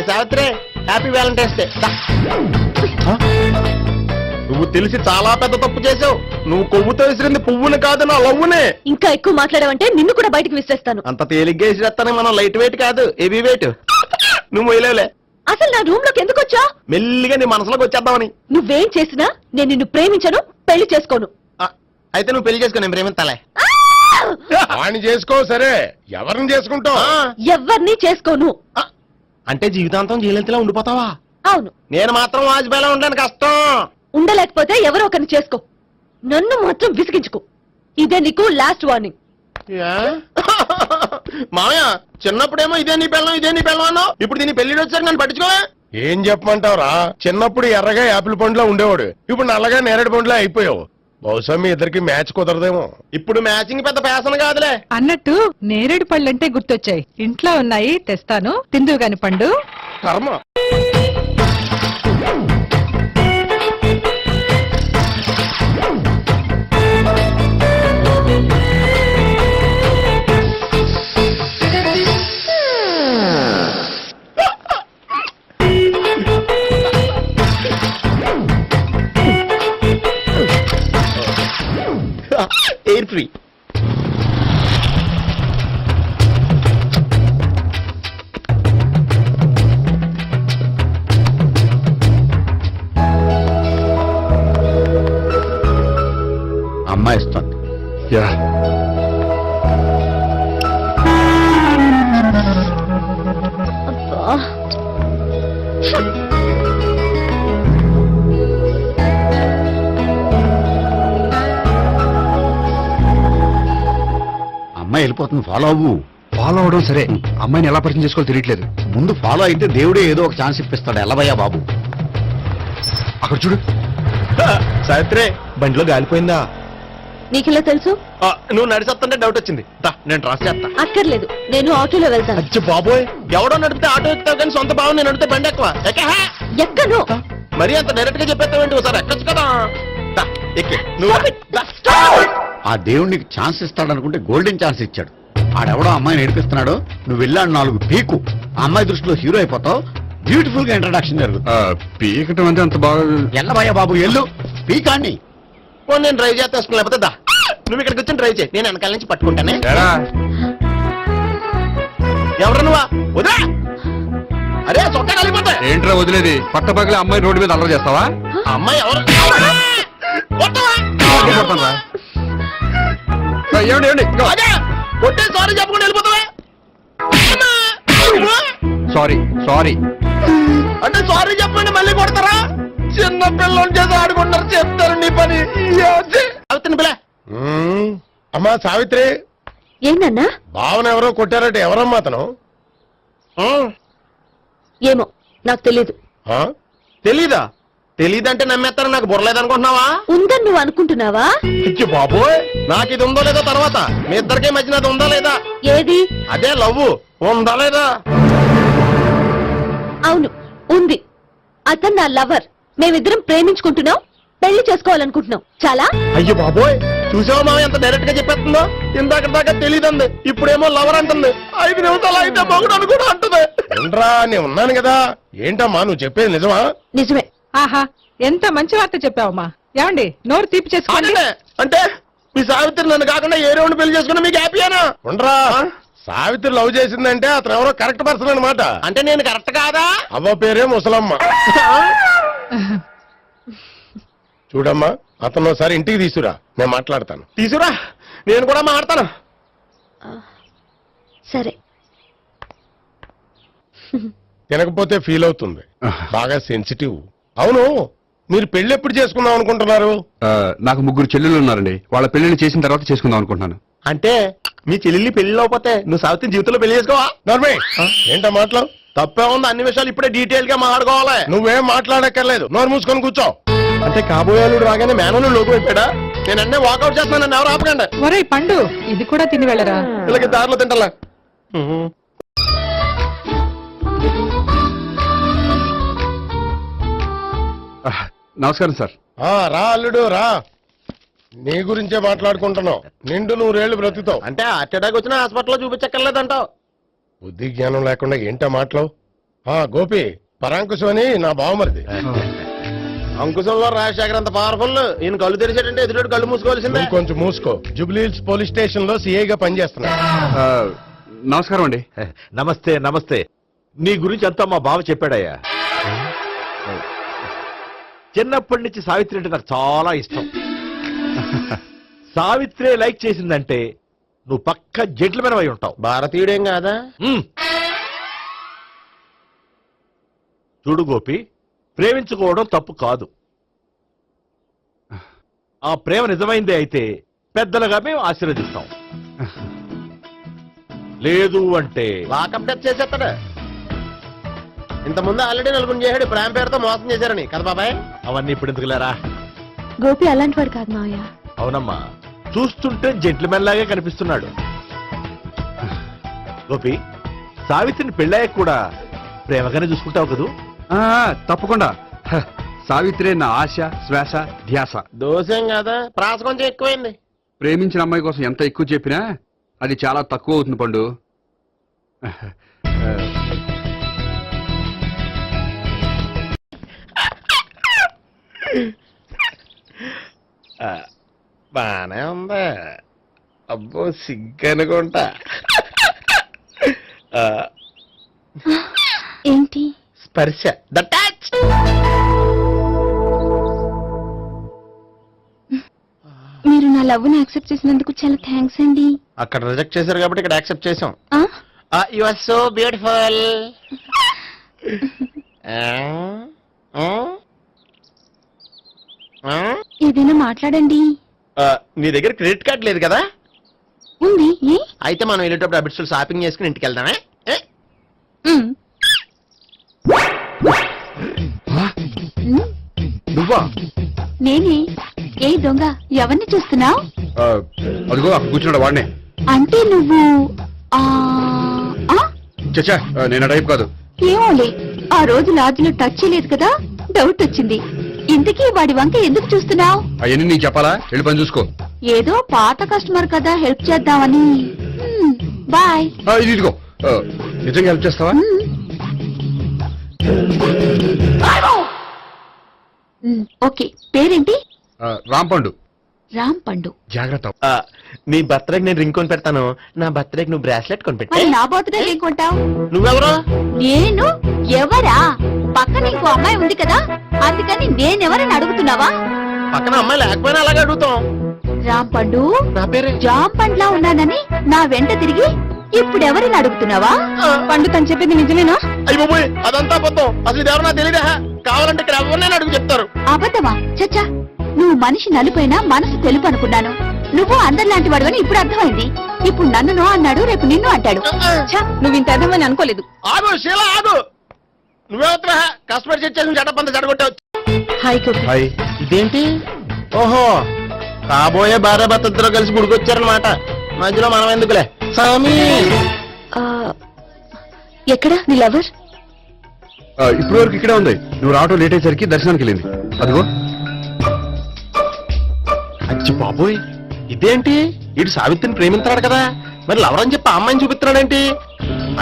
Savitri happy Valentine's day. నువ్వు తెలిసి చాలా పెద్ద తప్పు చేసావు. నువ్వు కొవ్వుతో విసిరింది పువ్వుని కాదు, నా లవ్వునే. ఇంకా ఎక్కువ మాట్లాడావంటే నిన్ను కూడా బయటకు విసిరేస్తాను. అంత తేలిగ్గా విసిరేస్తానే, మనం లైట్ వెయిట్ కాదు, హెవీ వెయిట్. నువ్వు మొయ్యలేవులే. అసలు నా రూమ్ లోకి ఎందుకు వచ్చా? మెల్లిగా నీ మనసులోకి వచ్చేద్దామని. నువ్వేం చేసినా నేను నిన్ను ప్రేమించను, పెళ్లి చేసుకోను. అయితే నువ్వు పెళ్లి చేసుకో, నేను ప్రేమిస్తాలే. వాణ్ణి చేసుకో. సరే, ఎవరిని చేసుకుంటావు? ఎవరిని చేసుకోను. అంటే జీవితాంతం జీలంతిలా ఉండిపోతావా? అవును. నేను మాత్రం వాజ్పేయిలా ఉండడానికి కష్టం. ఉండలేకపోతే ఎవరో ఒకరిని చేసుకో, నన్ను మాత్రం విసిగించుకో. ఇదే నీకు లాస్ట్ వార్నింగ్. మామయ్య, చిన్నప్పుడేమో ఇదే నీ పెళ్ళం అన్నావు, ఇప్పుడు దీని పెళ్లి వచ్చాక నన్ను పట్టించుకోవా? ఏం చెప్పమంటావురా? చిన్నప్పుడు ఎర్రగా యాపిల్ పండులా ఉండేవాడు, ఇప్పుడు నల్లగా నేరేడు పండులా అయిపోయావు. బహుశా మీ ఇద్దరికి మ్యాచ్ కుదరదేమో. ఇప్పుడు మ్యాచింగ్ పెద్ద ఫ్యాషన్ కాదులే. అన్నట్టు నేరేడు పళ్ళంటే గుర్తొచ్చాయి. ఇంట్లో ఉన్నాయి, తెస్తాను, తిందువు గాని పండు. కర్మ. Air free. అమ్మాయి ఇస్తుంది. అమ్మాయి వెళ్ళిపోతుంది, ఫాలో అవ్వు. ఫాలో అవడం సరే, అమ్మాయిని ఎలా పరిచయం చేసుకోవాలో తెలియట్లేదు. ముందు ఫాలో అయితే దేవుడే ఏదో ఒక ఛాన్స్ ఇప్పిస్తాడు. ఎలవయ్యా బాబు. అక్కడ చూడు. సావిత్రి, బండిలో గాలిపోయిందా? నీకెలా తెలుసు? నువ్వు నడిచేస్తుంటే డౌట్ వచ్చింది. నేను ట్రాస్ చేస్తా. అక్కర్లేదు, నేను ఆటోలో వెళ్తాను. అచ్చి బాబోయ్, ఎవడో నడిపితే ఆటో ఎక్కుతావు కానీ సొంత భావం నేను నడిపితే బండి ఎక్కువ. ఎక్కను. మరి అంత డైరెక్ట్ గా చెప్పేస్తావేంటి? ఒకసారి ఎక్కొచ్చు కదా. ఎక్కే నువ్వు. ఆ దేవుడికి ఛాన్స్ ఇస్తాడనుకుంటే గోల్డెన్ ఛాన్స్ ఇచ్చాడు. ఆడెవడో అమ్మాయిని ఏడిపిస్తున్నాడు, నువ్వు వెళ్ళాడు 4 పీకు. ఆ అమ్మాయి దృష్టిలో హీరో అయిపోతావు. బ్యూటిఫుల్ గా ఇంట్రడక్షన్ జరుగుతుంది. పీకటం అంటే అంత బాగా. ఎల్లబయ్యా బాబు, ఎల్లు పీకాన్ని. నేను డ్రైవ్ చేస్తాను, లేకపోతే దా నువ్వు ఇక్కడికి వచ్చి డ్రైవ్ చేయి, నేను వెనకాల నుంచి పట్టుకుంటానే. ఎవరు నువ్వా? వదా. అరే చొక్కా కలిపోతా. ఏంట్రా వదిలేది? పట్టపగలే అమ్మాయి రోడ్డు మీద అల్లరి చేస్తావా? అమ్మాయి ఎవరు? కొట్టే సారీ చెప్పకుండా వెళ్ళిపోతావా? సారీ సారీ అంటే సారీ చెప్పండి మళ్ళీ కొడతారా? చిన్న పిల్లలు చేసి ఆడుకుంటారు, చెప్తారు నీ పని. పిల్ల అమ్మా సావిత్రి, ఏందన్నా? భావన ఎవరో కొట్టారట. ఎవరమ్మా అతను? ఏమో నాకు తెలీదు. తెలీదా? తెలీదంటే నమ్మేస్తారని నాకు బుర్రలేదనుకుంటున్నావా? ఉందని నువ్వు అనుకుంటున్నావా? బాబోయ్, నాకు ఇది ఉందో లేదో తర్వాత. మీ ఇద్దరికే మధ్యన అది ఉందా లేదా? ఏది? అదే లవ్ ఉందా లేదా? అవును, ఉంది. అతను నా లవర్. మేమిద్దరం ప్రేమించుకుంటున్నాం, పెళ్లి చేసుకోవాలనుకుంటున్నాం. చాలా. అయ్యో బాబోయ్, చూసావా మామ ఎంత డైరెక్ట్ గా చెప్పేస్తుందో? ఇందాక దాకా తెలీదండి, ఇప్పుడేమో లవర్ అంటుంది. 5 నిమిషాలు అయితే మగుడు అని కూడా అంటుంది. ఏంట్రా, నేను ఉన్నాను కదా. ఏంటమ్మా నువ్వు చెప్పేది నిజమా? నిజమే. ఆహా, ఎంత మంచి వార్త చెప్పావమ్మా. ఏమండి, నోరు తీపి చేసుకోండి. అంటే మీ సావిత్రి నన్ను కాకుండా ఏ రౌండ్ పెళ్లి చేసుకున్నా మీకు హ్యాపీయేనా? ఉండరా, సావిత్రి లవ్ చేసిందంటే అతను ఎవరో కరెక్ట్ పర్సన్ అనమాట. అంటే నేను కరెక్ట్ కాదా? అవ్వ పేరే ముసలమ్మ. చూడమ్మా, అతను ఒకసారి ఇంటికి తీసుకురా, నేను మాట్లాడతాను. తీసుకురా, నేను కూడా మాట్లాడతాను. సరే. తినకపోతే ఫీల్ అవుతుంది, బాగా సెన్సిటివ్. అవును, మీరు పెళ్లి ఎప్పుడు చేసుకుందాం అనుకుంటున్నారు? నాకు 3 చెల్లెలు ఉన్నారండి. వాళ్ళ పెళ్లిని చేసిన తర్వాత చేసుకుందాం అనుకుంటున్నాను. అంటే మీ చెల్లెల్ని పెళ్లి లేకపోతే నువ్వు సావిత్రి జీవితంలో పెళ్లి చేసుకోవా? నర్మే, ఏంటో మాటలు? తప్పే ఉంది, అన్ని విషయాలు ఇప్పుడే డీటెయిల్ గా మాట్లాడుకోవాలి. నువ్వేం మాట్లాడక్కర్లేదు, నోరు మూసుకొని కూర్చో. అంటే కాబోయేలుడు రాగానే మేనలు లోకి అయిపోయాడా? నేను అన్నీ వాకౌట్ చేస్తున్నాను, నన్ను ఎవరు ఆపకండి. ఒరే పండు, ఇది కూడా తిని వెళ్ళరా. వీళ్ళకి దారిలో తింటలా. నమస్కారం సార్. రా అల్లుడు రా. నీ గురించే మాట్లాడుకుంటున్నావు. నిండు 100 ఏళ్ళు బ్రతుకుతావు. అంటే హార్ట్ అటాక్ వచ్చిన హాస్పిటల్లో చూపించక్కర్లేదంటావు? బుద్ధి జ్ఞానం లేకుండా ఏంటో మాటలు? గోపి పరాంకుశం అని నా బావమరిది. అంకుశంలో రాజశేఖర్ అంత పవర్ఫుల్. ఈయన కళ్ళు తెరిచాడంటే ఎదురు కళ్ళు మూసుకోవాల్సిందే. నువ్వు కొంచెం మూసుకో. జూబ్లీహిల్స్ పోలీస్ స్టేషన్ లో సిఐగా పనిచేస్తున్నా. ఆ, నమస్కారం అండి. నమస్తే నమస్తే. నీ గురించి అంతా మా బావ చెప్పాడయ్యా. చిన్నప్పటి నుంచి సావిత్రి అంటే నాకు చాలా ఇష్టం. సావిత్రి లైక్ చేసిందంటే నువ్వు పక్క జెంట్లమెన్ అయి ఉంటావు. భారతీయుడేం కాదా? ఉమ్. చూడు గోపి, ప్రేమించుకోవడం తప్పు కాదు. ఆ ప్రేమ నిజమైందే అయితే పెద్దలుగా మేము ఆశీర్వదిస్తాం. లేదు అంటే లాకప్ డెత్ చేసేస్తాడు. ఇంతకుముందు ఆల్రెడీ నలుగురు చేశాడు. ప్రేమ పేరుతో మోసం చేశారని కదా బాబాయ్. అవన్నీ ఇప్పుడు ఎందుకులేరా. గోపి అలాంటి వాడు కాదు మావయ్య. అవునమ్మా, చూస్తుంటే జెంట్లమెన్ లాగే కనిపిస్తున్నాడు. గోపి, సావిత్రిని పెళ్ళాక కూడా ప్రేమగానే చూసుకుంటావు కదూ? ఆ, తప్పకుండా. హ, సావిత్రే నా ఆశ, శ్వాస, ధ్యాస. దోషం కదా, ప్రాస కొంచెం ఎక్కువైంది. ప్రేమించిన అమ్మాయి కోసం ఎంత ఎక్కువ చెప్పినా అది చాలా తక్కువ అవుతుంది పండు. బానే ఉందా? అబ్బో సిగ్గనుకుంటా. ఏంటి? స్పర్శ, ద టచ్. మీరు నా లవ్ ని యాక్సెప్ట్ చేసినందుకు చాలా థ్యాంక్స్ అండి. అక్కడ రిజెక్ట్ చేశారు కాబట్టి ఇక్కడ యాక్సెప్ట్ చేసాం. ఆ? You are so beautiful. ఏదైనా మాట్లాడండి. నీ దగ్గర క్రెడిట్ కార్డ్ లేదు కదా? ఉంది. ఏ? అయితే మనం వెళ్ళేటప్పుడు అబిట్స్ షాపింగ్ చేసుకుని ఇంటికి వెళ్దామే. ఉమ్. నువ్వా? నేనే. ఏ దొంగ, ఎవరిని చూస్తున్నావు? ఆ, అదిగో అక్కడ కూర్చున్నాడు వాడినే. అంటే నువ్వు ఆ ఆ? చచ్చా, నేను ఆ టైప్ కాదు. ఏమోలే, ఆ రోజు లాడ్జిలో టచ్ చేయలేదు కదా, డౌట్ వచ్చింది. ఇంతకీ వాడి వంక ఎందుకు చూస్తున్నావు? అవన్నీ నీకు చెప్పాలా? వెళ్ళి పని చూసుకో. ఏదో పాత కస్టమర్ కదా, హెల్ప్ చేద్దామని. బాయ్. ఇది ఇదిగో, నిజంగా హెల్ప్ చేస్తావా? ఓకే. పేరేంటి? రాంపండు. రామ్ పండు. జాగ్రత్త. నీ బర్త్డేకి నేను రింగ్ కొని పెడతాను. నా బర్త్డేకి నువ్వు బ్రాస్లెట్ కొని పెట్టే. మరి నా బర్త్డే ఏం కొంటావు? నువ్వెవరు? నేను ఎవరా? పక్కన ఇంకో అమ్మాయి ఉంది కదా, అందుకని నేనెవరని అడుగుతున్నావా? పక్కన అమ్మాయి లేకపోయినా అలాగే అడుగుతాం. రామ్ పండు, నా పేరే జామ్ పండ్లా ఉన్నానని నా వెంట తిరిగి ఇప్పుడెవరిని అడుగుతున్నావా? పండు తను చెప్పింది నిజమేనా? అయ్యి బాబోయ్, అదంతా అబద్ధం. అసలు ఇది ఎవరు నాకు తెలియదా? కావాలంటే ఇక్కడ ఎవరినైనా అడుగు చెప్తారు. అబద్ధమా? చచ్చా, నువ్వు మనిషి నలుపైనా మనసు తెలుపు అనుకున్నాను. నువ్వు అందరిలాంటి వాడు అని ఇప్పుడు అర్థమైంది. ఇప్పుడు నన్ను నో అన్నాడు, రేపు నిన్ను అంటాడు. నువ్వు ఇంత అర్థమని అనుకోలేదు. ఆగు శీల, ఆగు. నువ్వెవరా? కస్టమర్ చెక్ చేసి జడపంత జడగొట్టావు. హాయ్ గోపి. హాయ్. ఇదేంటి? ఓహో, కాబోయే భార్య భర్త ఇద్దరు కలిసి గుడికొచ్చారనమాట. మధ్యలో మనం ఎందుకులే సామి. ఎక్కడ నీ లవర్? ఇప్పుడు వరకు ఇక్కడే ఉంది. నువ్వు రావటం లేట్ అయ్యేసరికి దర్శనానికి వెళ్ళింది. అదిగో. అచ్చి బాబోయ్, ఇదేంటి? ఇటు సావిత్రిని ప్రేమించాడు కదా, మరి లవర్ అని చెప్పి ఆ అమ్మాయిని చూపిస్తున్నాడేంటి?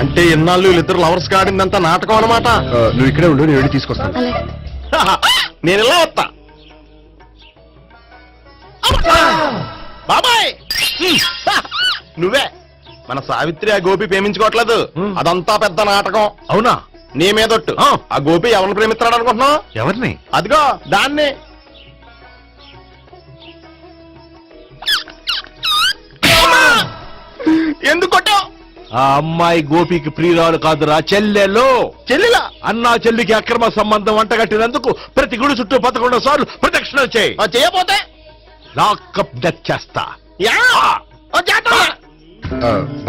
అంటే ఎన్నాళ్ళు వీళ్ళిద్దరు లవర్స్ కాడిందంతా నాటకం అనమాట. నువ్వు ఇక్కడే ఉండు, నేను వెళ్ళి తీసుకొస్తాను. నేను ఇలా వస్తా. బాబాయ్, నువ్వే మన సావిత్రి ఆ గోపి ప్రేమించుకోవట్లేదు. అదంతా పెద్ద నాటకం. అవునా? నీ మీదొట్టు. ఆ గోపి ఎవరిని ప్రేమిస్తున్నాడు అనుకుంటున్నావు? ఎవరిని? అదిగో దాన్ని. ఎందుకు కొట్టావు? ఆ అమ్మాయి గోపికి ప్రియురాలు కాదురా, చెల్లెలో. చెల్లిలా? అన్నా చెల్లికి అక్రమ సంబంధం అంటగట్టినందుకు ప్రతి గుడి చుట్టూ 11 సార్లు ప్రదక్షిణలు చేయి. చేయపోతే లాకప్ డెత్ చేస్తా.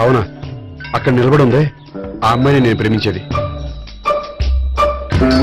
అవునా? అక్కడ నిలబడి ఉంది ఆ అమ్మాయిని నేను ప్రేమించేది.